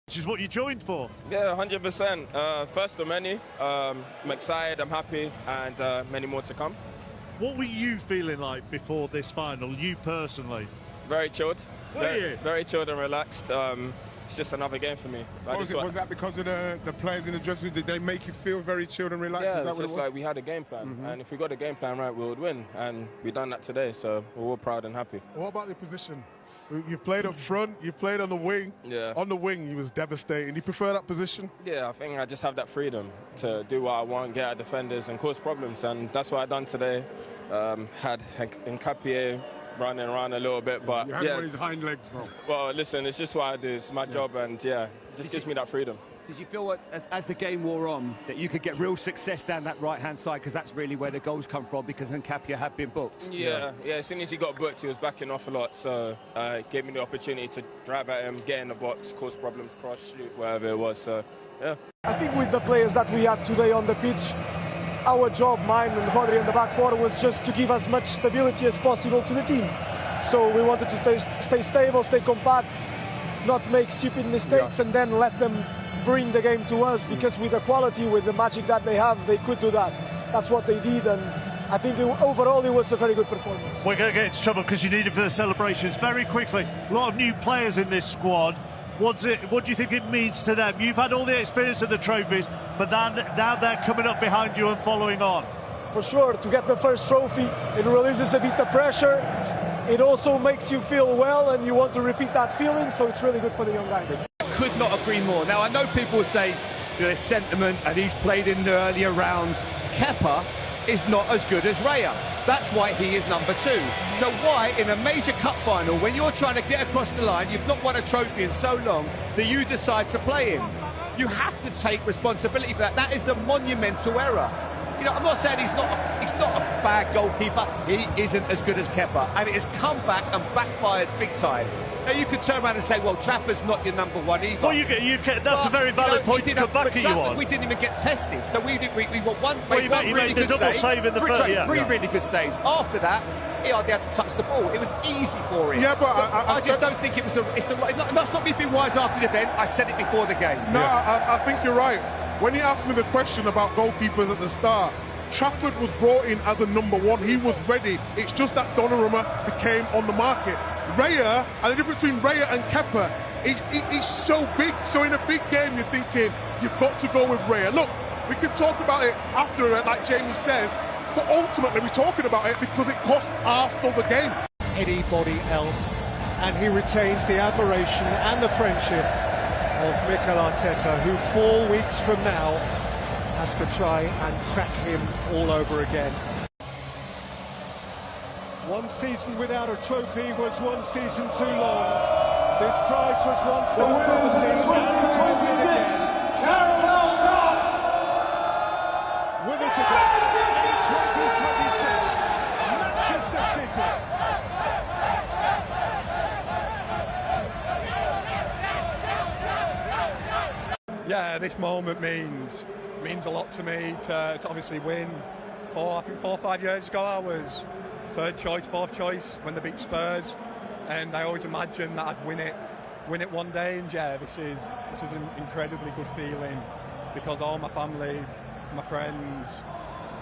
Which is what you joined for. Yeah, 100%. First of many. I'm excited, I'm happy, and many more to come. What were you feeling like before this final, you personally? Very chilled. Very chilled and relaxed. It's just another game for me. Was that because of the players in the dressing room? Did they make you feel very chilled and relaxed? Yeah, Is that it's what just like we had a game plan, and if we got a game plan right, we would win, and we done that today, so we're all proud and happy. What about your position? You've played up front, you've played on the wing. Yeah. On the wing, you was devastating. Do you prefer that position? Yeah, I think I just have that freedom to do what I want, get at defenders and cause problems, and that's what I done today. Had Nkapie running around a little bit, but you had him on his hind legs, bro. Well, listen, it's just what I do. It's my job, and yeah, just gives me that freedom. Did you feel as the game wore on that you could get real success down that right-hand side, because that's really where the goals come from, because Nkapie had been booked? Yeah, as soon as he got booked, he was backing off a lot, so it gave me the opportunity to drive at him, get in the box, cause problems, cross, shoot, whatever it was, so yeah. I think with the players that we had today on the pitch, our job, mine and Rodri in the back four, was just to give as much stability as possible to the team. So we wanted to stay stable, stay compact, not make stupid mistakes, and then let them bring the game to us, because with the quality, with the magic that they have, they could do that. That's what they did, and I think overall it was a very good performance. We're going to get into trouble because you need it for the celebrations. Very quickly, a lot of new players in this squad. What do you think it means to them? You've had all the experience of the trophies, but now they're coming up behind you and following on. For sure, to get the first trophy, it releases a bit the pressure. It also makes you feel well, and you want to repeat that feeling, so it's really good for the young guys. Could not agree more. Now, I know people say there's sentiment, and he's played in the earlier rounds. Kepa is not as good as Raya. That's why he is number 2. So why, in a major cup final, when you're trying to get across the line, you've not won a trophy in so long, that you decide to play him? You have to take responsibility for that. That is a monumental error. You know, I'm not saying he's not a bad goalkeeper. He isn't as good as Kepa, and it has come back and backfired big time. Now, you could turn around and say, well, Trappers not your number 1 either. Well, that's a very valid point to come back at you on. We didn't even get tested, so we got one he really good save in the first. Three really good saves. After that, he hardly had to touch the ball. It was easy for him. Yeah, but I just don't think it was it's the right. That's not me being wise after the event. I said it before the game. No, I think you're right. When you asked me the question about goalkeepers at the start, Trafford was brought in as a number 1. He was ready. It's just that Donnarumma became on the market. Raya, and the difference between Raya and Kepa, he's so big. So in a big game, you're thinking, you've got to go with Raya. Look, we can talk about it after, like Jamie says, but ultimately we're talking about it because it cost Arsenal the game. Anybody else, and he retains the admiration and the friendship of Mikel Arteta, who 4 weeks from now has to try and crack him all over again. One season without a trophy was one season too long. This prize was once the winners in 2026 Caramel Cup. Winners again in 2026 Manchester City. Yeah, this moment means a lot to me to obviously win. I think 4 or 5 years ago I was 3rd choice, 4th choice when they beat Spurs, and I always imagined that I'd win it one day. And yeah, this is an incredibly good feeling, because all my family, my friends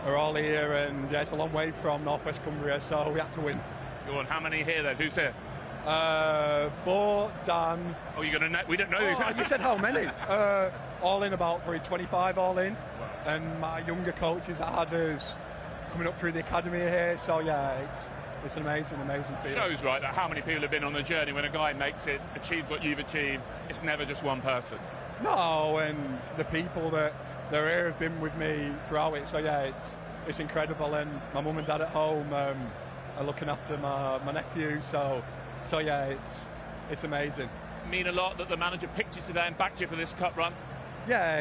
are all here, and yeah, it's a long way from Northwest Cumbria, so we had to win. Go on, how many here then? Who's here? Bo, Dan. Oh, you're gonna? We don't know. You said how many? All in about probably 25 all in, and my younger coaches that had us coming up through the academy here. So yeah, it's an amazing feeling. Shows right that how many people have been on the journey. When a guy makes it, achieves what you've achieved, it's never just one person. No, and the people that are here have been with me throughout it. So yeah, it's incredible, and my mum and dad at home are looking after my nephew. So yeah, it's amazing. Mean a lot that the manager picked you today and backed you for this cup run? Yeah,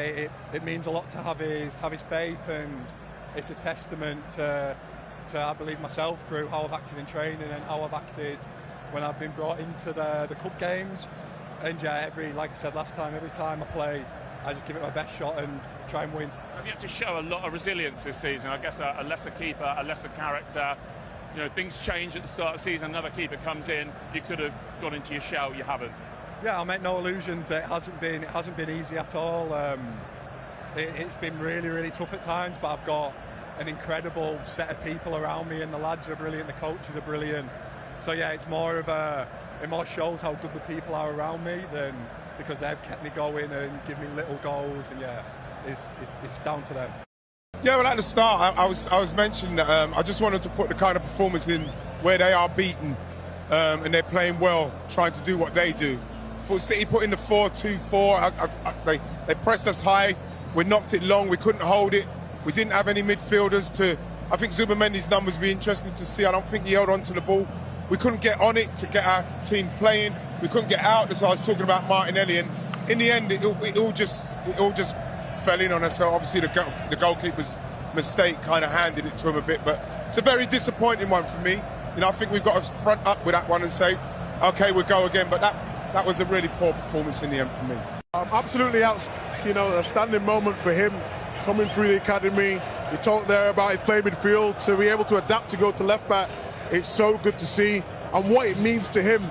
it means a lot to have his faith, and it's a testament to I believe myself through how I've acted in training and how I've acted when I've been brought into the cup games. And yeah, like I said last time, every time I play, I just give it my best shot and try and win. Have you had to show a lot of resilience this season? I guess a lesser keeper, a lesser character. You know, things change at the start of the season, another keeper comes in, you could have gone into your shell, you haven't. Yeah, I'll make no illusions. It hasn't been easy at all. It's been really, really tough at times, but I've got an incredible set of people around me, and the lads are brilliant, the coaches are brilliant. So yeah, it more shows how good the people are around me than because they've kept me going and give me little goals, and yeah, it's down to them. Yeah, well, at the start, I was mentioning that I just wanted to put the kind of performance in where they are beaten and they're playing well, trying to do what they do. For City put in the 4-2-4, they pressed us high, we knocked it long, we couldn't hold it, we didn't have any midfielders to. I think Zubamendi's numbers would be interesting to see. I don't think he held on to the ball. We couldn't get on it to get our team playing. We couldn't get out. That's why I was talking about Martinelli. And in the end, it all just fell in on us. So obviously the goalkeeper's mistake kind of handed it to him a bit. But it's a very disappointing one for me. You know, I think we've got to front up with that one and say, OK, we'll go again. But that was a really poor performance in the end for me. Absolutely a standing moment for him coming through the academy. You talked there about his play midfield, to be able to adapt to go to left back. It's so good to see and what it means to him.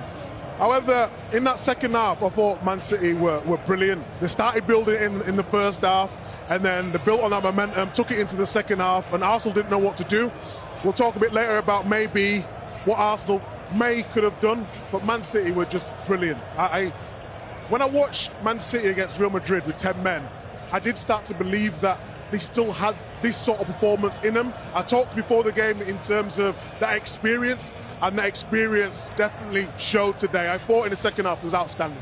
However, in that second half, I thought Man City were brilliant. They started building in the first half, and then they built on that momentum, took it into the second half, and Arsenal didn't know what to do. We'll talk a bit later about maybe what Arsenal could have done, but Man City were just brilliant. When I watched Man City against Real Madrid with 10 men, I did start to believe that they still had this sort of performance in them. I talked before the game in terms of that experience, and that experience definitely showed today. I thought in the second half was outstanding.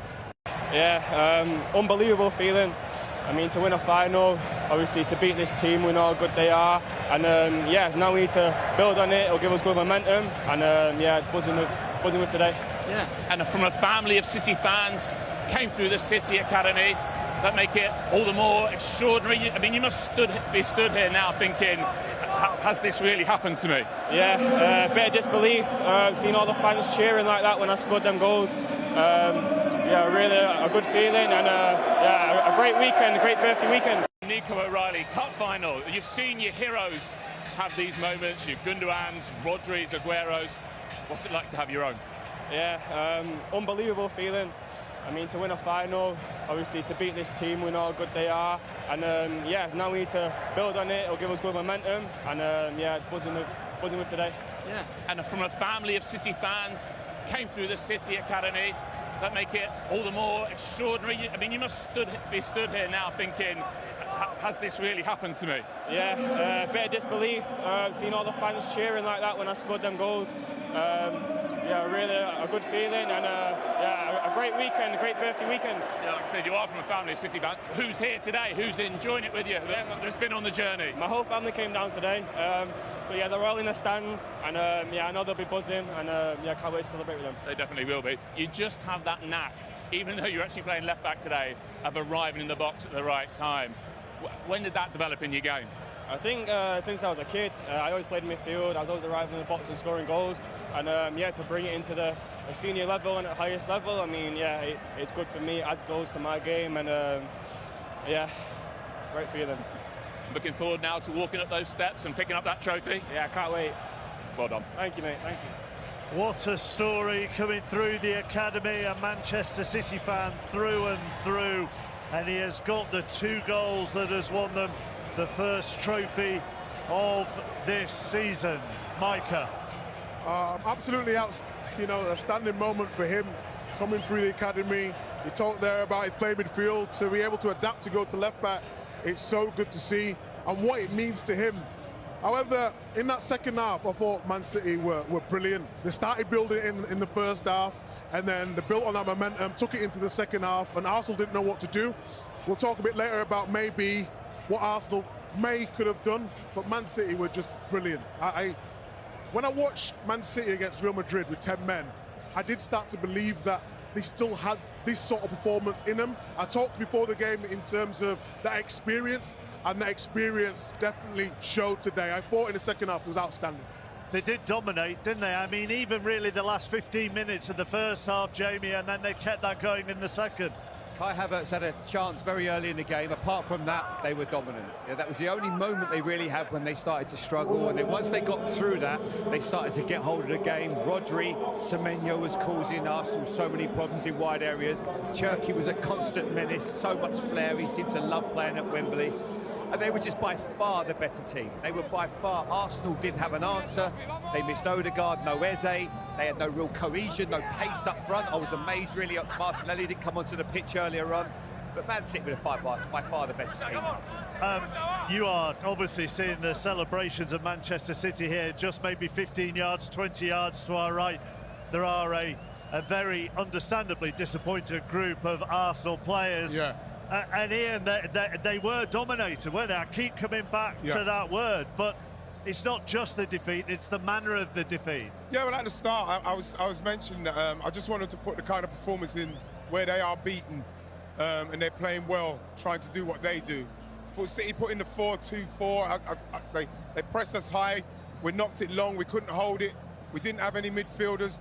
Yeah, unbelievable feeling. I mean, to win a final, obviously to beat this team, we know how good they are. And yeah, now we need to build on it. It'll give us good momentum. And yeah, buzzing with today. Yeah, and from a family of City fans, came through the City Academy. That make it all the more extraordinary. I mean, you must be stood here now thinking, has this really happened to me? Yeah, a bit of disbelief, seeing all the fans cheering like that when I scored them goals. Yeah, really a good feeling, and yeah, a great weekend, a great birthday weekend. Nico O'Reilly, cup final. You've seen your heroes have these moments, your Gundogan's, Rodri's, Aguero's. What's it like to have your own? Yeah, unbelievable feeling. I mean, to win a final, obviously to beat this team, we know how good they are. And yeah, now we need to build on it. It'll give us good momentum. And yeah, buzzing with today. Yeah, and from a family of City fans, came through the City Academy. That make it all the more extraordinary. I mean, you must be stood here now thinking, has this really happened to me? Yeah, a bit of disbelief, seeing all the fans cheering like that when I scored them goals. Yeah, really a good feeling, and yeah, a great weekend, a great birthday weekend. Yeah, like I said, you are from a family of City fans. Who's here today? Who's enjoying it with you? That's been on the journey. My whole family came down today. So yeah, they're all in the stand, and yeah, I know they'll be buzzing, and yeah, I can't wait to celebrate with them. They definitely will be. You just have that knack, even though you're actually playing left back today, of arriving in the box at the right time. When did that develop in your game? I think since I was a kid, I always played midfield. I was always arriving in the box and scoring goals. And yeah, to bring it into the senior level and at the highest level, I mean, yeah, it's good for me. It adds goals to my game, and yeah, great feeling. Looking forward now to walking up those steps and picking up that trophy. Yeah, I can't wait. Well done. Thank you, mate. Thank you. What a story coming through the academy, a Manchester City fan through and through. And he has got the 2 goals that has won them the first trophy of this season. Micah. Absolutely a standing moment for him coming through the academy. You talked there about his play midfield, to be able to adapt to go to left back. It's so good to see and what it means to him. However, in that second half, I thought Man City were brilliant. They started building in the first half, and then they built on that momentum, took it into the second half, and Arsenal didn't know what to do. We'll talk a bit later about maybe what Arsenal could have done, but Man City were just brilliant. When I watched Man City against Real Madrid with 10 men, I did start to believe that they still had this sort of performance in them. I talked before the game in terms of that experience, and that experience definitely showed today. I thought in the second half was outstanding. They did dominate, didn't they? I mean, even really the last 15 minutes of the first half, Jamie, and then they kept that going in the second. Kai Havertz had a chance very early in the game. Apart from that, they were dominant. Yeah, that was the only moment they really had when they started to struggle. And then once they got through that, they started to get hold of the game. Rodri, Semenyo was causing Arsenal so many problems in wide areas. Cherki was a constant menace, so much flair. He seemed to love playing at Wembley. And they were just by far the better team. They were by far, Arsenal didn't have an answer. They missed Odegaard, no Eze. They had no real cohesion, no pace up front. I was amazed really at Martinelli, didn't come onto the pitch earlier on. But Man City were by far the better team. You are obviously seeing the celebrations of Manchester City here, just maybe 15 yards, 20 yards to our right. There are a very understandably disappointed group of Arsenal players. Yeah. And Ian, they were dominated, weren't they? I keep coming back to that word, but it's not just the defeat, it's the manner of the defeat. Yeah, well, at the start, I was mentioning that I just wanted to put the kind of performance in where they are beaten and they're playing well, trying to do what they do. For City put in the 4-2-4, they pressed us high, we knocked it long, we couldn't hold it, we didn't have any midfielders